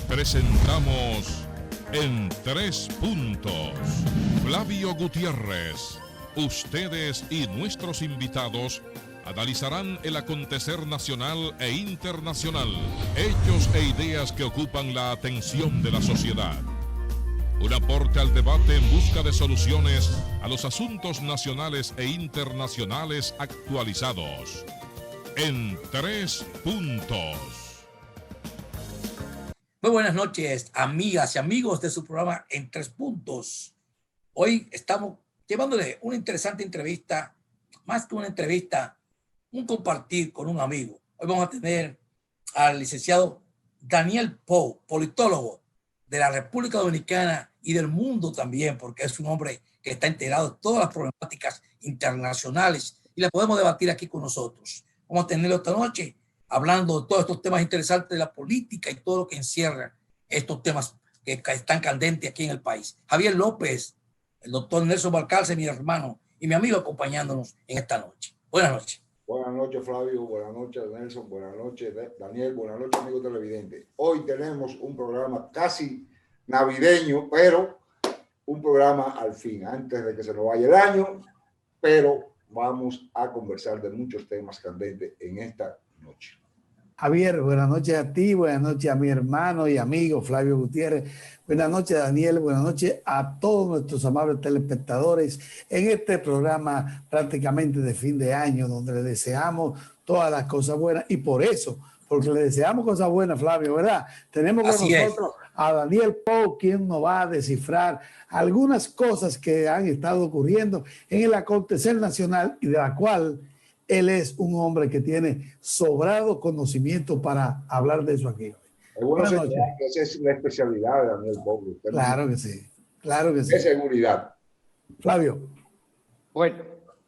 Presentamos En 3 Puntos. Flavio Gutiérrez. Ustedes y nuestros invitados analizarán el acontecer nacional e internacional, hechos e ideas que ocupan la atención de la sociedad. Un aporte al debate en busca de soluciones a los asuntos nacionales e internacionales actualizados. En 3 Puntos. Muy buenas noches, amigas y amigos de su programa En 3 Puntos. Hoy estamos llevándole una interesante entrevista, más que una entrevista, un compartir con un amigo. Hoy vamos a tener al licenciado Daniel Pou, politólogo de la República Dominicana y del mundo también, porque es un hombre que está enterado de todas las problemáticas internacionales y la podemos debatir aquí con nosotros. Vamos a tenerlo esta noche hablando de todos estos temas interesantes de la política y todo lo que encierra estos temas que están candentes aquí en el país. Javier López, el doctor Nelson Balcarce, mi hermano y mi amigo, acompañándonos en esta noche. Buenas noches. Buenas noches, Flavio. Buenas noches, Nelson. Buenas noches, Daniel. Buenas noches, amigos televidentes. Hoy tenemos un programa casi navideño, pero un programa al fin, antes de que se nos vaya el año, pero vamos a conversar de muchos temas candentes en esta noche. Javier, buenas noches a ti, buenas noches a mi hermano y amigo Flavio Gutiérrez, buenas noches Daniel, buenas noches a todos nuestros amables telespectadores en este programa prácticamente de fin de año, donde le deseamos todas las cosas buenas y por eso, porque le deseamos cosas buenas, Flavio, ¿verdad? Tenemos con nosotros a Daniel Pou, quien nos va a descifrar algunas cosas que han estado ocurriendo en el acontecer nacional y de la cual él es un hombre que tiene sobrado conocimiento para hablar de eso aquí. Buenas noches. Esa es la especialidad de Daniel Pou. Claro que sí, claro que sí. De seguridad. Flavio. Bueno.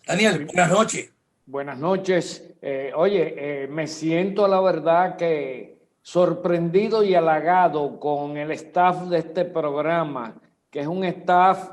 Daniel, buenas noches. Buenas noches. Me siento, la verdad, que sorprendido y halagado con el staff de este programa, que es un staff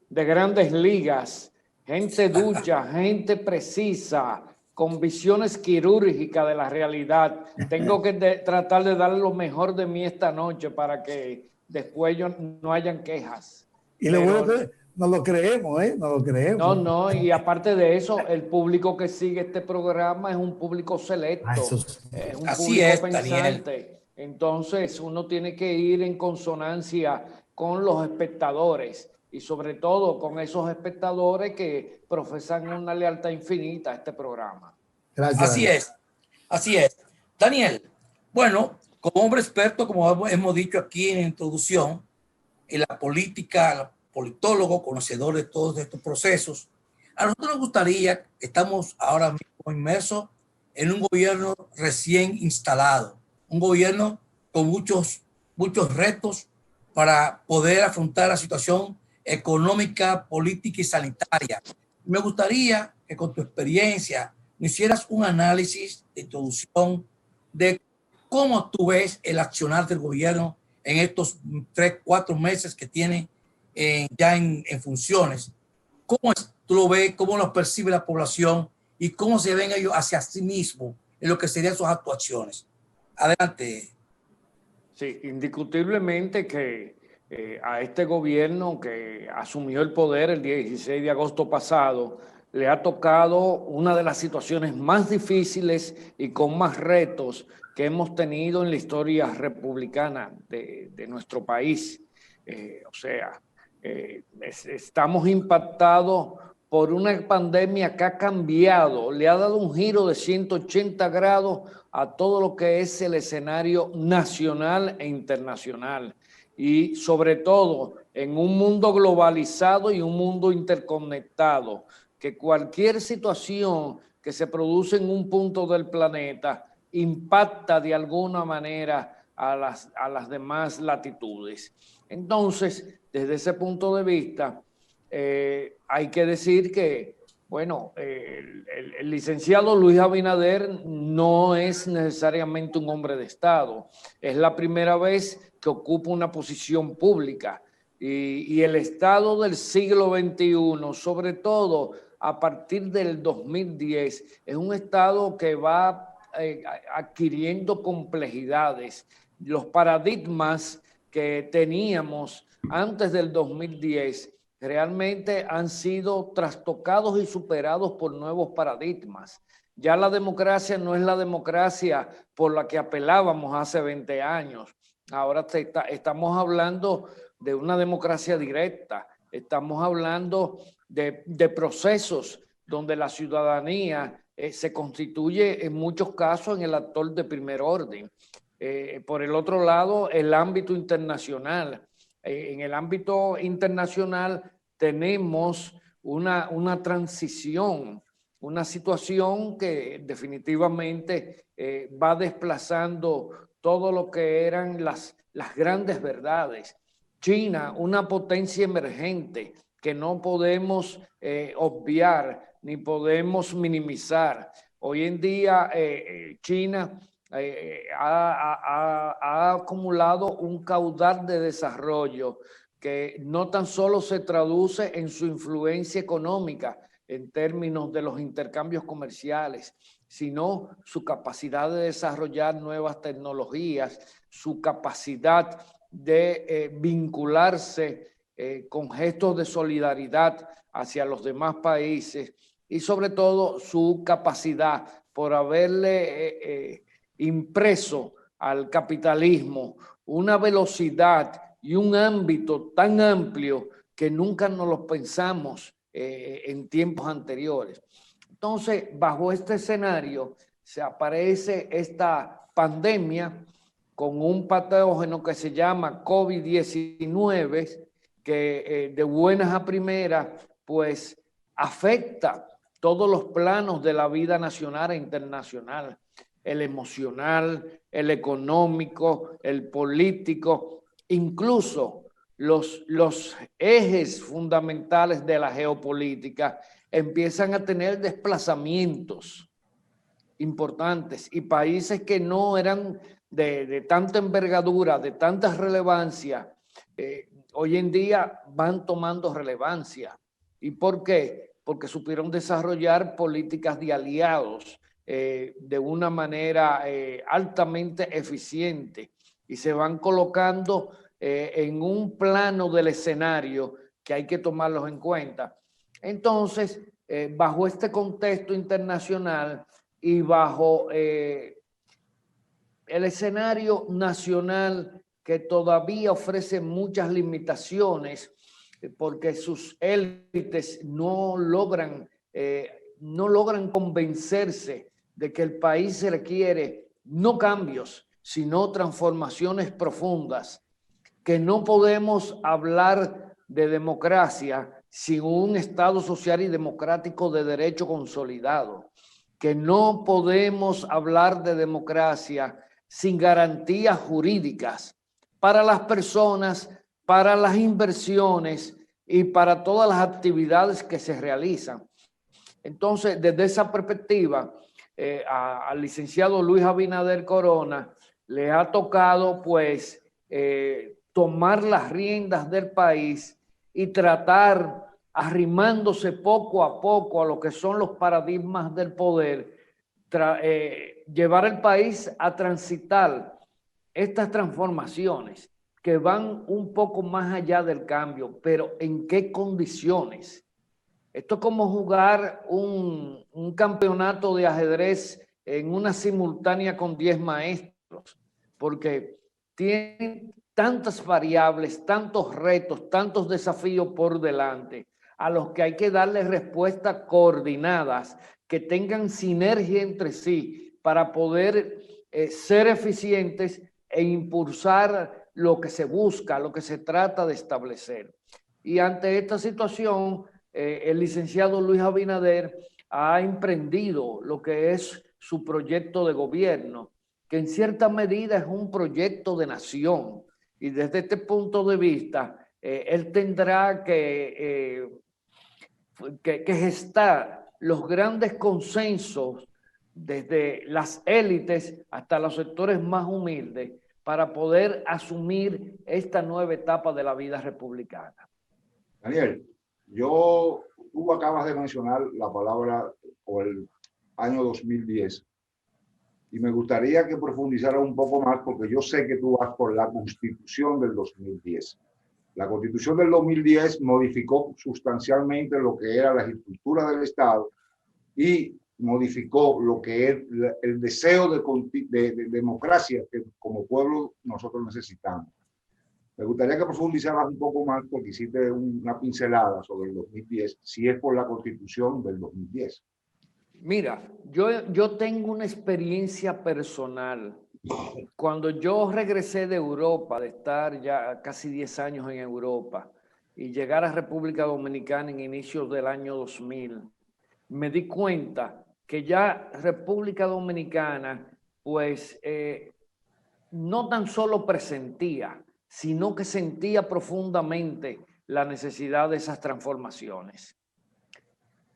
de grandes ligas. Gente ducha, gente precisa, con visiones quirúrgicas de la realidad. Tengo que tratar de dar lo mejor de mí esta noche para que después no hayan quejas. Y lo bueno es que no lo creemos, ¿eh? No lo creemos. No, y aparte de eso, el público que sigue este programa es un público selecto. Es un público pensante. Daniel. Entonces, uno tiene que ir en consonancia con los espectadores. Y sobre todo con esos espectadores que profesan una lealtad infinita a este programa. Gracias. Así es. Daniel, bueno, como hombre experto, como hemos dicho aquí en la introducción, en la política, politólogo, conocedor de todos estos procesos, a nosotros nos gustaría, estamos ahora mismo inmersos en un gobierno recién instalado, un gobierno con muchos retos para poder afrontar la situación económica, política y sanitaria. Me gustaría que con tu experiencia me hicieras un análisis de introducción de cómo tú ves el accionar del gobierno en estos 3-4 meses que tiene ya en funciones. ¿Cómo tú lo ves, cómo lo percibe la población y cómo se ven ellos hacia sí mismos en lo que serían sus actuaciones? Adelante. Sí, indiscutiblemente que a este gobierno que asumió el poder el 16 de agosto pasado, le ha tocado una de las situaciones más difíciles y con más retos que hemos tenido en la historia republicana de nuestro país. Estamos impactados por una pandemia que ha cambiado, le ha dado un giro de 180 grados a todo lo que es el escenario nacional e internacional. Y sobre todo en un mundo globalizado y un mundo interconectado, que cualquier situación que se produce en un punto del planeta impacta de alguna manera a las demás latitudes. Entonces, desde ese punto de vista, hay que decir que, bueno, el licenciado Luis Abinader no es necesariamente un hombre de Estado. Es la primera vez que ocupa una posición pública. Y el Estado del siglo XXI, sobre todo a partir del 2010, es un Estado que va adquiriendo complejidades, los paradigmas que teníamos antes del 2010 realmente han sido trastocados y superados por nuevos paradigmas. Ya la democracia no es la democracia por la que apelábamos hace 20 años. Ahora estamos hablando de una democracia directa. Estamos hablando de procesos donde la ciudadanía se constituye en muchos casos en el actor de primer orden. Por el otro lado, el ámbito internacional. En el ámbito internacional tenemos una transición, una situación que definitivamente va desplazando todo lo que eran las grandes verdades. China, una potencia emergente que no podemos obviar ni podemos minimizar. Hoy en día China ha acumulado un caudal de desarrollo que no tan solo se traduce en su influencia económica en términos de los intercambios comerciales, sino su capacidad de desarrollar nuevas tecnologías, su capacidad de vincularse con gestos de solidaridad hacia los demás países y sobre todo su capacidad por haberle impreso al capitalismo una velocidad y un ámbito tan amplio que nunca nos lo pensamos en tiempos anteriores. Entonces, bajo este escenario, se aparece esta pandemia con un patógeno que se llama COVID-19, que de buenas a primeras, pues afecta todos los planos de la vida nacional e internacional, el emocional, el económico, el político, incluso los ejes fundamentales de la geopolítica empiezan a tener desplazamientos importantes y países que no eran de tanta envergadura, de tanta relevancia, hoy en día van tomando relevancia. ¿Y por qué? Porque supieron desarrollar políticas de aliados de una manera altamente eficiente y se van colocando en un plano del escenario que hay que tomarlos en cuenta. Entonces, bajo este contexto internacional y bajo el escenario nacional que todavía ofrece muchas limitaciones porque sus élites no logran convencerse de que el país se requiere no cambios, sino transformaciones profundas, que no podemos hablar de democracia sin un Estado social y democrático de derecho consolidado, que no podemos hablar de democracia sin garantías jurídicas para las personas, para las inversiones y para todas las actividades que se realizan. Entonces, desde esa perspectiva, al licenciado Luis Abinader Corona le ha tocado, pues, tomar las riendas del país y tratar, arrimándose poco a poco a lo que son los paradigmas del poder, llevar el país a transitar estas transformaciones que van un poco más allá del cambio, pero ¿en qué condiciones? Esto es como jugar un campeonato de ajedrez en una simultánea con 10 maestros, porque tienen tantas variables, tantos retos, tantos desafíos por delante, a los que hay que darle respuestas coordinadas, que tengan sinergia entre sí para poder ser eficientes e impulsar lo que se busca, lo que se trata de establecer. Y ante esta situación, el licenciado Luis Abinader ha emprendido lo que es su proyecto de gobierno, que en cierta medida es un proyecto de nación. Y desde este punto de vista, él tendrá que gestar los grandes consensos desde las élites hasta los sectores más humildes para poder asumir esta nueva etapa de la vida republicana. Daniel, tú acabas de mencionar la palabra o el año 2010 y me gustaría que profundizara un poco más, porque yo sé que tú vas por la Constitución del 2010. La Constitución del 2010 modificó sustancialmente lo que era la estructura del Estado y modificó lo que es el deseo de democracia que como pueblo nosotros necesitamos. Me gustaría que profundizaras un poco más, porque hiciste una pincelada sobre el 2010, si es por la Constitución del 2010. Mira, yo tengo una experiencia personal. Cuando yo regresé de Europa, de estar ya casi 10 años en Europa y llegar a República Dominicana en inicios del año 2000, me di cuenta que ya República Dominicana, pues, no tan solo presentía, sino que sentía profundamente la necesidad de esas transformaciones.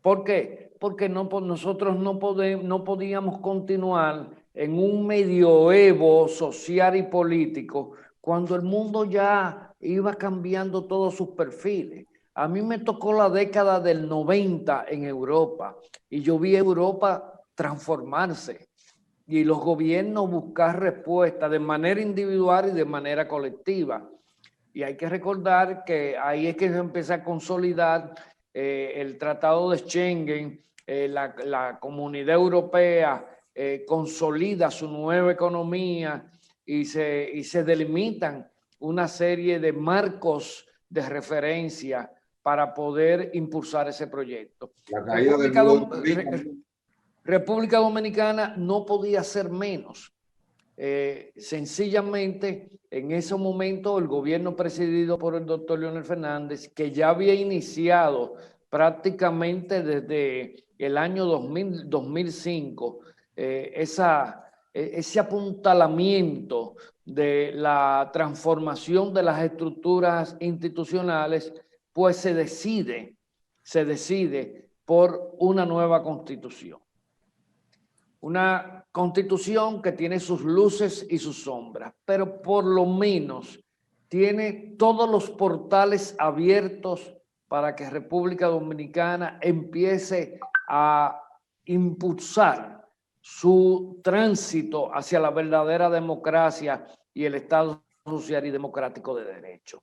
¿Por qué? Porque nosotros no podíamos continuar en un medioevo social y político cuando el mundo ya iba cambiando todos sus perfiles. A mí me tocó la década del 90 en Europa y yo vi a Europa transformarse y los gobiernos buscar respuestas de manera individual y de manera colectiva. Y hay que recordar que ahí es que se empieza a consolidar el Tratado de Schengen, la Comunidad Europea consolida su nueva economía y se delimitan una serie de marcos de referencia para poder impulsar ese proyecto. La caída República Dominicana no podía ser menos. Sencillamente, en ese momento, el gobierno presidido por el doctor Leonel Fernández, que ya había iniciado prácticamente desde el año 2005, ese apuntalamiento de la transformación de las estructuras institucionales, pues se decide por una nueva constitución. Una constitución que tiene sus luces y sus sombras, pero por lo menos tiene todos los portales abiertos para que República Dominicana empiece a impulsar su tránsito hacia la verdadera democracia y el Estado social y democrático de derecho.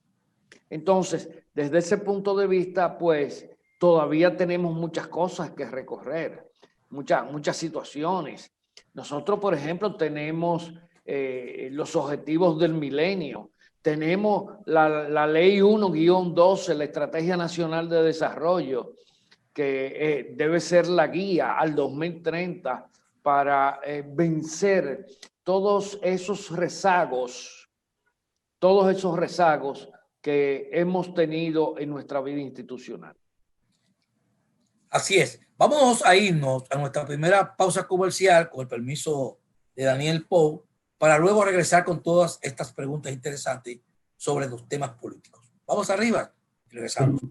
Entonces, desde ese punto de vista, pues todavía tenemos muchas cosas que recorrer. Muchas situaciones. Nosotros, por ejemplo, tenemos los objetivos del milenio, tenemos la ley 1-12, la Estrategia Nacional de Desarrollo, que debe ser la guía al 2030 para vencer todos esos rezagos que hemos tenido en nuestra vida institucional. Así es. Vamos a irnos a nuestra primera pausa comercial con el permiso de Daniel Pou para luego regresar con todas estas preguntas interesantes sobre los temas políticos. Vamos arriba y regresamos.